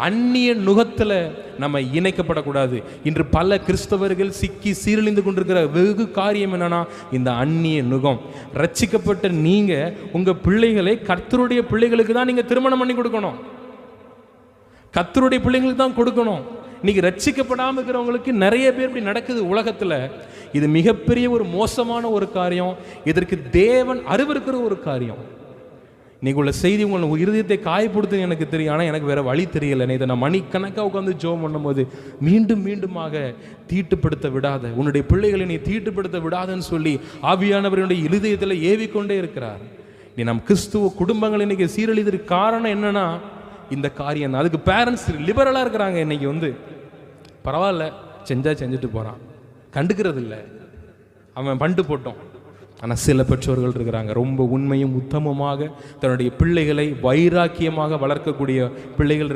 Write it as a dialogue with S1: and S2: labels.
S1: அந்நிய நுகத்துல நம்ம இணைக்கப்படக்கூடாது. இன்று பல கிறிஸ்தவர்கள் சிக்கி சீரழிந்து கொண்டிருக்கிற வெகு காரியம் என்னன்னா இந்த அந்நிய நுகம். ரட்சிக்கப்பட்ட நீங்க உங்க பிள்ளைகளை கர்த்தருடைய பிள்ளைகளுக்கு தான் நீங்க திருமணம் பண்ணி கொடுக்கணும். கர்த்தருடைய பிள்ளைங்களுக்கு தான் கொடுக்கணும். இன்னைக்கு ரட்சிக்கப்படாமல் இருக்கிறவங்களுக்கு நிறைய பேர் இப்படி நடக்குது உலகத்துல. இது மிகப்பெரிய ஒரு மோசமான ஒரு காரியம். இதற்கு தேவன் அருவருக்கிற ஒரு காரியம். இன்னைக்கு உள்ள செய்தி உங்கள் இருதயத்தை காயப்படுத்து எனக்கு தெரியும். ஆனால் எனக்கு வேற வழி தெரியலை. இதை நான் மணிக்கணக்காக உட்காந்து ஜெபம் பண்ணும்போது மீண்டும் மீண்டுமாக தீட்டுப்படுத்த விடாத, உன்னுடைய பிள்ளைகளை நீ தீட்டுப்படுத்த விடாதன்னு சொல்லி ஆவியானவருடைய இருதயத்தில் ஏவிக்கொண்டே இருக்கிறார். நீ நம் கிறிஸ்துவ குடும்பங்கள் இன்னைக்கு சீரழிதற்கு காரணம் என்னன்னா இந்த காரியம். அதுக்கு பேரண்ட்ஸ் லிபரலாக இருக்கிறாங்க. இன்னைக்கு பரவாயில்ல, செஞ்சுட்டு போகிறான், கண்டுக்கிறது இல்லை, அவன் பண்ணிட்டு போட்டோம். ஆனால் சில பெற்றோர்கள் இருக்கிறாங்க ரொம்ப உண்மையும் உத்தமமாக தன்னுடைய பிள்ளைகளை வைராக்கியமாக வளர்க்கக்கூடிய பிள்ளைகள்.